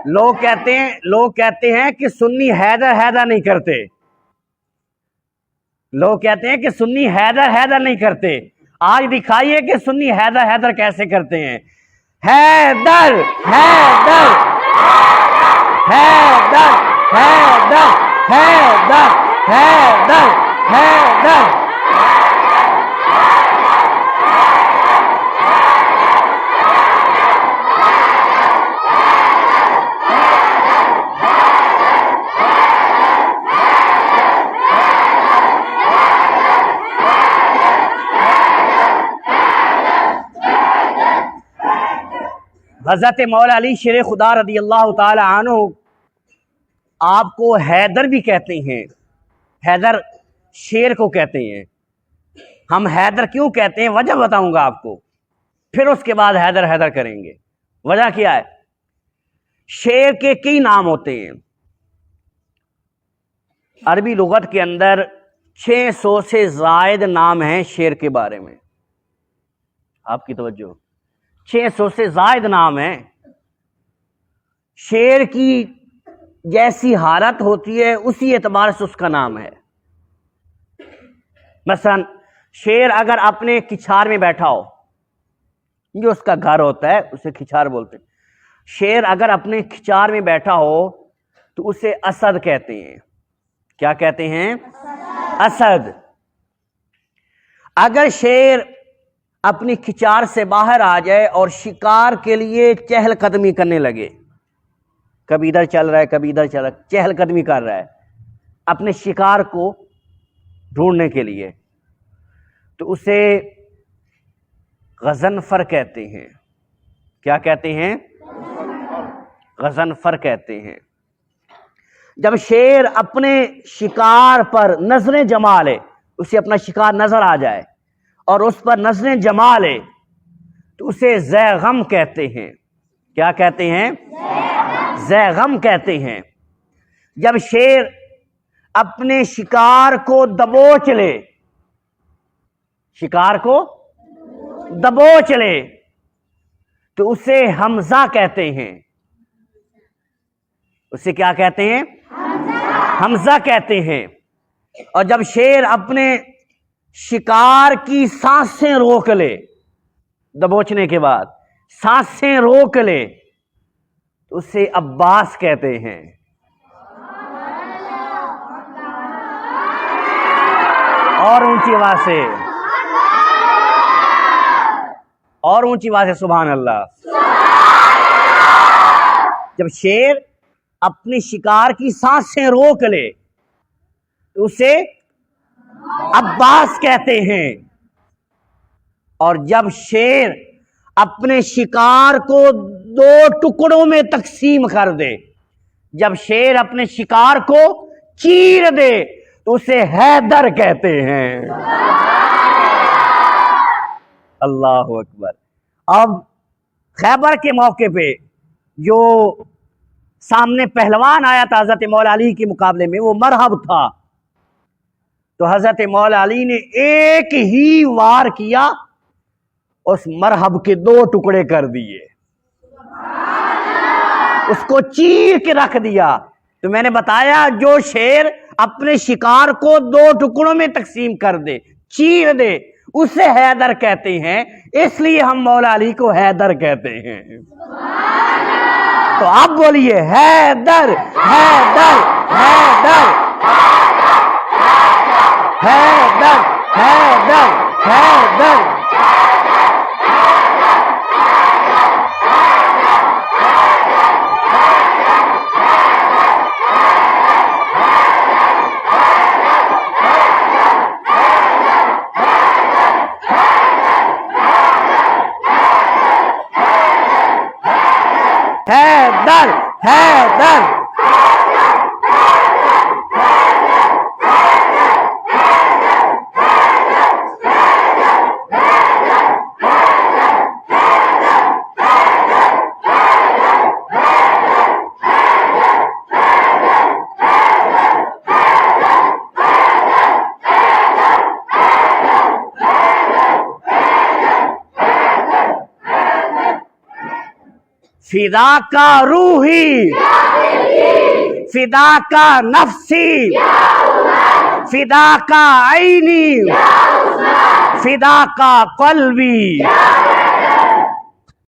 लोग कहते हैं कि सुन्नी हैदर हैदर नहीं करते। लोग कहते हैं कि सुन्नी हैदर हैदर नहीं करते। आज दिखाइए कि सुन्नी हैदर हैदर कैसे करते हैं। हैदर हैदर हैदर हैदर हैदर हैदर हैदर। हजरत मौला अली शेर खुदा रदी अल्लाह ताला अन्हु आपको हैदर भी कहते हैं। हैदर शेर को कहते हैं। हम हैदर क्यों कहते हैं वजह बताऊंगा आपको, फिर उसके बाद हैदर हैदर करेंगे। वजह क्या है? शेर के कई नाम होते हैं। अरबी लुगत के अंदर 600 से जायद नाम हैं शेर के बारे में। आपकी तवज्जो, 600 से जायद नाम है। शेर की जैसी हालत होती है उसी एतबार से उसका नाम है। मसलन शेर अगर अपने किछार में बैठा हो, जो उसका घर होता है उसे खिचार बोलते हैं। शेर अगर अपने खिचार में बैठा हो तो उसे असद कहते हैं। क्या कहते हैं? असद। अगर शेर अपनी खिचार से बाहर आ जाए और शिकार के लिए चहलकदमी करने लगे, कभी इधर चल रहा है कभी इधर चल रहा है, चहलकदमी कर रहा है अपने शिकार को ढूंढने के लिए, तो उसे गजनफर कहते हैं। क्या कहते हैं? गजनफर कहते हैं। जब शेर अपने शिकार पर नजरें जमा ले, उसे अपना शिकार नजर आ जाए और उस पर नजरें जमा ले, तो उसे ज़ैगम कहते हैं। क्या कहते हैं? ज़ैगम कहते हैं। जब शेर अपने शिकार को दबोच ले, शिकार को दबोच ले, तो उसे हमजा कहते हैं। उसे क्या कहते हैं? हमजा कहते हैं। और जब शेर अपने शिकार की सांसें रोक ले, दबोचने के बाद सांसें रोक ले, तो उसे अब्बास कहते हैं। और ऊंची आवाज से, और ऊंची आवाज से सुभान अल्लाह। जब शेर अपने शिकार की सांसें रोक ले तो उसे अब्बास कहते हैं। और जब शेर अपने शिकार को 2 टुकड़ों में तकसीम कर दे, जब शेर अपने शिकार को चीर दे, तो उसे हैदर कहते हैं। अल्लाह अकबर। अब खैबर के मौके पे जो सामने पहलवान आया था हजरत मौला अली के मुकाबले में, वो मरहब था। तो हजरत मौला अली ने एक ही वार किया, उस मरहब के 2 टुकड़े कर दिए, उसको चीर के रख दिया। तो मैंने बताया जो शेर अपने शिकार को 2 टुकड़ों में तकसीम कर दे, चीर दे, उसे हैदर कहते हैं। इसलिए हम मौला अली को हैदर कहते हैं। तो आप बोलिए हैदर हैदर हैदर हैदर हैदर हैदर। हैदर हैदर। फिदा का रूही, फिदा का नफ्सी, फिदा का आईनी, फिदा का कल्बी।